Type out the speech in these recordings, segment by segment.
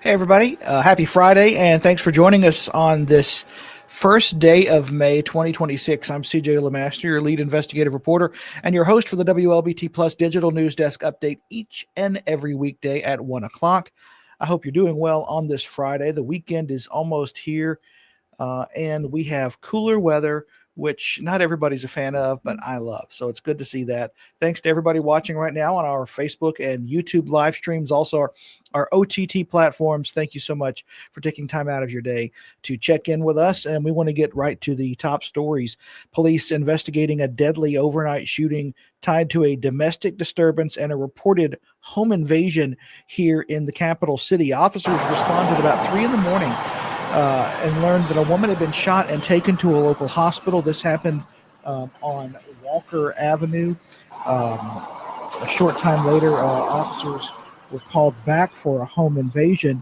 Hey, everybody. Happy Friday, and thanks for joining us on this first day of May 2026. I'm CJ LeMaster, your lead investigative reporter, and your host for the WLBT Plus Digital News Desk update each and every weekday at 1 o'clock. I hope you're doing well on this Friday. The weekend is almost here, and we have cooler weather, which not everybody's a fan of, but I love. So it's good to see that. Thanks to everybody watching right now on our Facebook and YouTube live streams, also our OTT platforms. Thank you so much for taking time out of your day to check in with us. And we want to get right to the top stories. Police investigating a deadly overnight shooting tied to a domestic disturbance and a reported home invasion here in the capital city. Officers responded about 3 in the morning and learned that a woman had been shot and taken to a local hospital. This happened on Walker Avenue. A short time later, officers were called back for a home invasion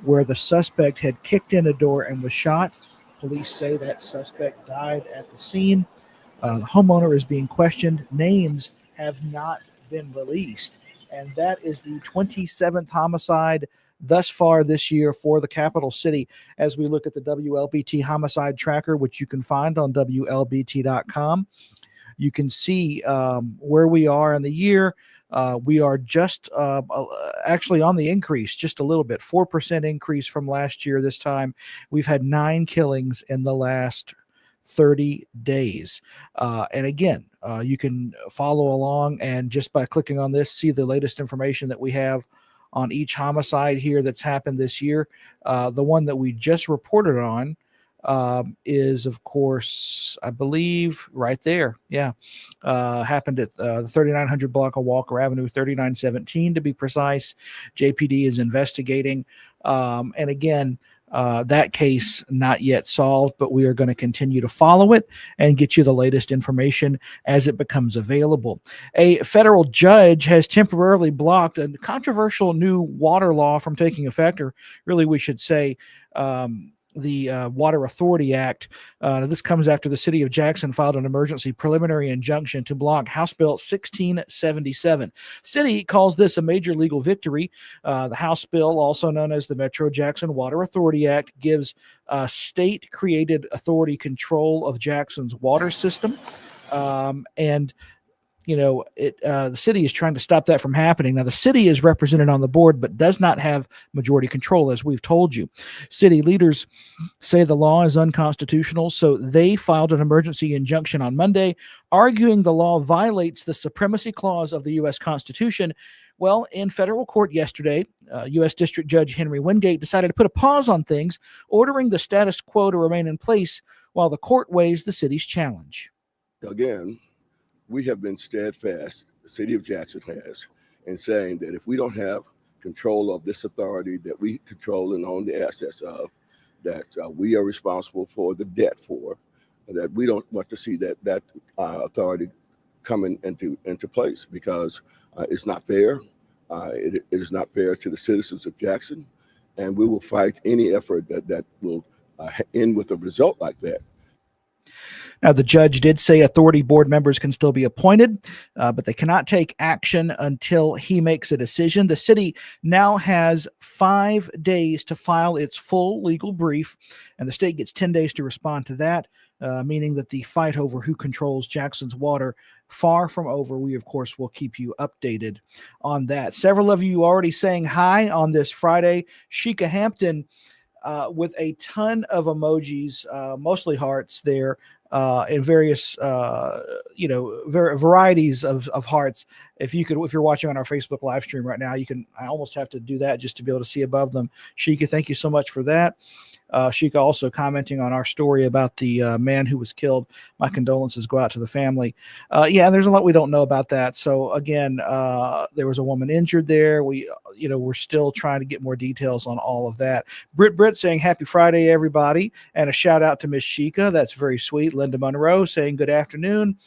where the suspect had kicked in a door and was shot. Police say that suspect died at the scene. The homeowner is being questioned. Names have not been released. And that is the 27th homicide thus far this year for the capital city. As we look at the WLBT homicide tracker, which you can find on WLBT.com, you can see where we are in the year. We are just actually on the increase, just a little bit, 4% increase from last year. This time we've had 9 killings in the last 30 days. And again, you can follow along and just by clicking on this, see the latest information that we have on each homicide here that's happened this year. The one that we just reported on is, of course, I believe right there. Yeah. Happened at the 3900 block of Walker Avenue, 3917 to be precise. JPD is investigating. And again, that case not yet solved, but we are going to continue to follow it and get you the latest information as it becomes available. A federal judge has temporarily blocked a controversial new water law from taking effect, or really we should say the Water Authority Act. This comes after the city of Jackson filed an emergency preliminary injunction to block House Bill 1677. City calls this a major legal victory. The House bill, also known as the Metro Jackson Water Authority Act, gives state-created authority control of Jackson's water system. And the city is trying to stop that from happening. Now, the city is represented on the board, but does not have majority control, as we've told you. City leaders say the law is unconstitutional, so they filed an emergency injunction on Monday, arguing the law violates the supremacy clause of the U.S. Constitution. Well, in federal court yesterday, U.S. District Judge Henry Wingate decided to put a pause on things, ordering the status quo to remain in place while the court weighs the city's challenge. Again, we have been steadfast, the city of Jackson has, in saying that if we don't have control of this authority that we control and own the assets of, that we are responsible for the debt for, and that we don't want to see that authority coming into place because it's not fair. It is not fair to the citizens of Jackson, and we will fight any effort that will end with a result like that. Now, the judge did say authority board members can still be appointed, but they cannot take action until he makes a decision. The city now has 5 days to file its full legal brief, and the state gets 10 days to respond to that, meaning that the fight over who controls Jackson's water far from over. We, of course, will keep you updated on that. Several of you already saying hi on this Friday. Sheikah Hampton with a ton of emojis, mostly hearts there. In various, varieties of hearts. If you're watching on our Facebook live stream right now, I almost have to do that just to be able to see above them. Sheikah, thank you so much for that. Sheikah also commenting on our story about the man who was killed. My condolences go out to the family. There's a lot we don't know about that. So again, there was a woman injured there. We're still trying to get more details on all of that. Britt saying happy Friday, everybody. And a shout out to Miss Sheikah. That's very sweet. Linda Monroe saying good afternoon.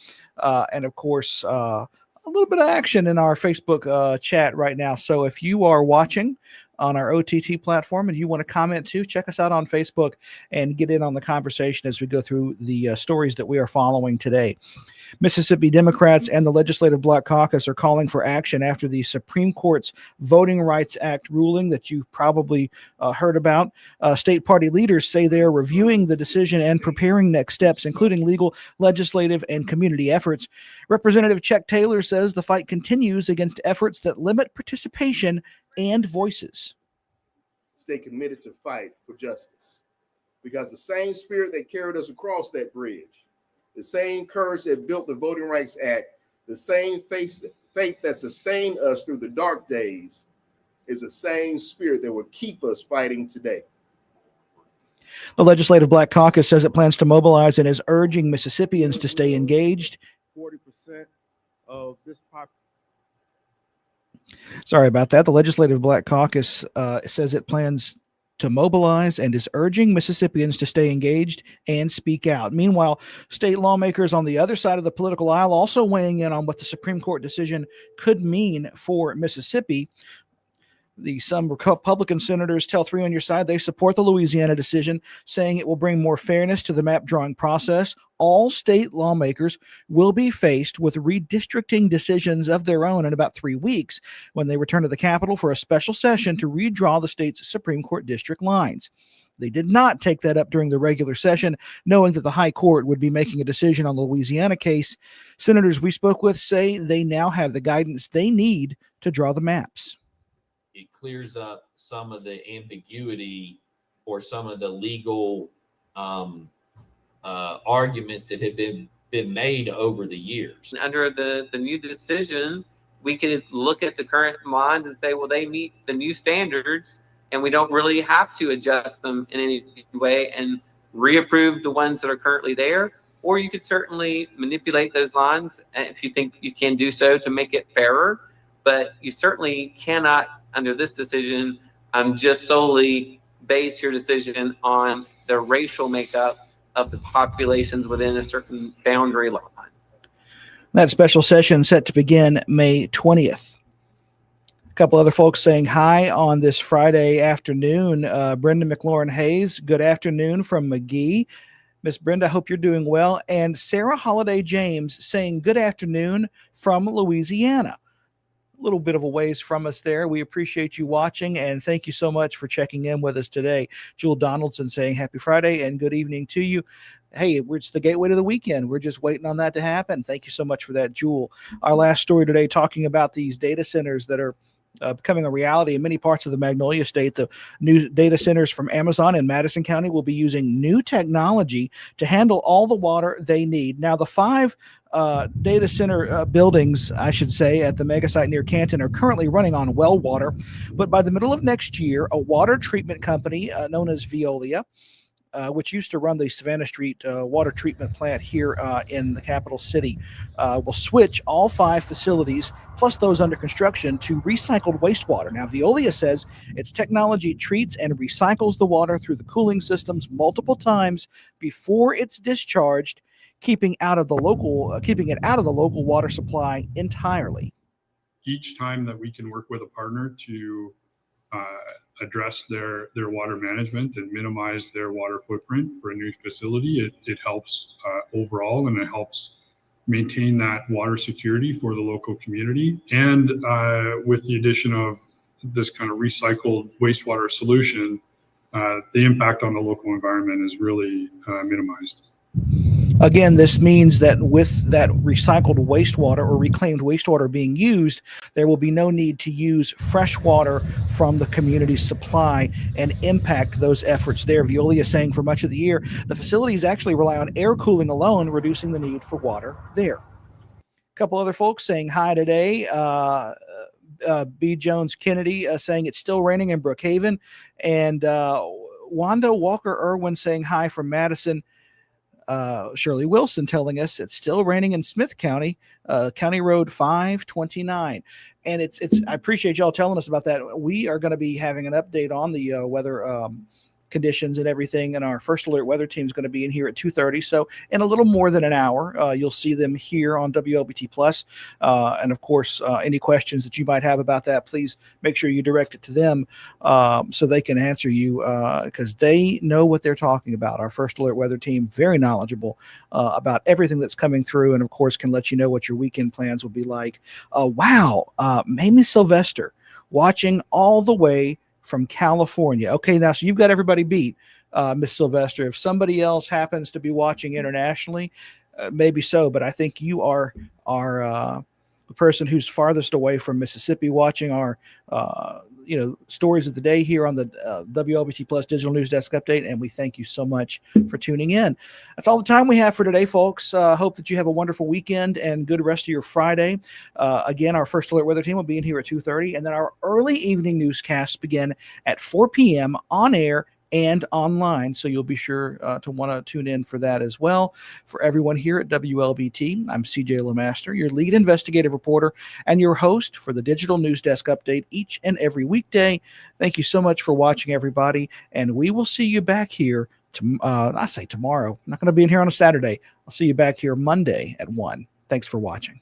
And of course, a little bit of action in our Facebook chat right now. So if you are watching on our OTT platform and you want to comment too, check us out on Facebook and get in on the conversation as we go through the stories that we are following today. Mississippi Democrats and the Legislative Black Caucus are calling for action after the Supreme Court's Voting Rights Act ruling that you've probably heard about. State party leaders say they're reviewing the decision and preparing next steps, including legal, legislative, and community efforts. Representative Chuck Taylor says the fight continues against efforts that limit participation and voices. Stay committed to fight for justice, because the same spirit that carried us across that bridge, the same courage that built the Voting Rights Act, the same faith that sustained us through the dark days, is the same spirit that will keep us fighting today. The Legislative Black Caucus says it plans to mobilize and is urging Mississippians to stay engaged. 40% of this population. Sorry about that. The Legislative Black Caucus says it plans to mobilize and is urging Mississippians to stay engaged and speak out. Meanwhile, state lawmakers on the other side of the political aisle also weighing in on what the Supreme Court decision could mean for Mississippi. Some Republican senators tell 3 on Your Side they support the Louisiana decision, saying it will bring more fairness to the map drawing process. All state lawmakers will be faced with redistricting decisions of their own in about 3 weeks when they return to the Capitol for a special session to redraw the state's Supreme Court district lines. They did not take that up during the regular session, knowing that the High Court would be making a decision on the Louisiana case. Senators we spoke with say they now have the guidance they need to draw the maps. It clears up some of the ambiguity or some of the legal arguments that have been made over the years. Under the new decision, we could look at the current lines and say, well, they meet the new standards, and we don't really have to adjust them in any way and reapprove the ones that are currently there. Or you could certainly manipulate those lines if you think you can do so to make it fairer. But you certainly cannot, under this decision, just solely base your decision on the racial makeup of the populations within a certain boundary line. That special session set to begin May 20th. A couple other folks saying hi on this Friday afternoon. Brenda McLaurin Hayes, good afternoon from McGee. Miss Brenda, hope you're doing well. And Sarah Holiday James saying good afternoon from Louisiana. A little bit of a ways from us there. We appreciate you watching, and thank you so much for checking in with us today. Jewel Donaldson saying happy Friday and good evening to you. Hey, it's the gateway to the weekend. We're just waiting on that to happen. Thank you so much for that, Jewel. Our last story today talking about these data centers that are becoming a reality in many parts of the Magnolia State. The new data centers from Amazon in Madison County will be using new technology to handle all the water they need. Now, the 5 data center buildings, I should say, at the mega site near Canton are currently running on well water. But by the middle of next year, a water treatment company known as Veolia, which used to run the Savannah Street water treatment plant here in the capital city, will switch all 5 facilities, plus those under construction, to recycled wastewater. Now, Veolia says its technology treats and recycles the water through the cooling systems multiple times before it's discharged, keeping it out of the local water supply entirely. Each time that we can work with a partner to address their water management and minimize their water footprint for a new facility, it helps overall, and it helps maintain that water security for the local community. And with the addition of this kind of recycled wastewater solution, the impact on the local environment is really minimized. Again, this means that with that recycled wastewater or reclaimed wastewater being used, there will be no need to use fresh water from the community's supply and impact those efforts there. Veolia is saying for much of the year, the facilities actually rely on air cooling alone, reducing the need for water there. A couple other folks saying hi today. B. Jones Kennedy saying it's still raining in Brookhaven. And Wanda Walker Irwin saying hi from Madison. Shirley Wilson telling us it's still raining in Smith County, County Road 529. And it's I appreciate y'all telling us about that. We are going to be having an update on the weather conditions and everything. And our first alert weather team is going to be in here at 2:30. So in a little more than an hour, you'll see them here on WLBT Plus. And of course, any questions that you might have about that, please make sure you direct it to them so they can answer you because they know what they're talking about. Our first alert weather team, very knowledgeable about everything that's coming through, and of course can let you know what your weekend plans will be like. Wow, Mamie Sylvester watching all the way from California. Okay, now so you've got everybody beat, Miss Sylvester. If somebody else happens to be watching internationally, maybe so, but I think you are the person who's farthest away from Mississippi watching our stories of the day here on the WLBT Plus Digital News Desk Update, and we thank you so much for tuning in. That's all the time we have for today, folks. Hope that you have a wonderful weekend and good rest of your Friday. Again, our first alert weather team will be in here at 2:30, and then our early evening newscasts begin at 4 p.m. on air and online. So you'll be sure to want to tune in for that as well. For everyone here at WLBT, I'm CJ LeMaster, your lead investigative reporter and your host for the Digital News Desk Update each and every weekday. Thank you so much for watching, everybody. And we will see you back here. I say tomorrow. I'm not going to be in here on a Saturday. I'll see you back here Monday at 1. Thanks for watching.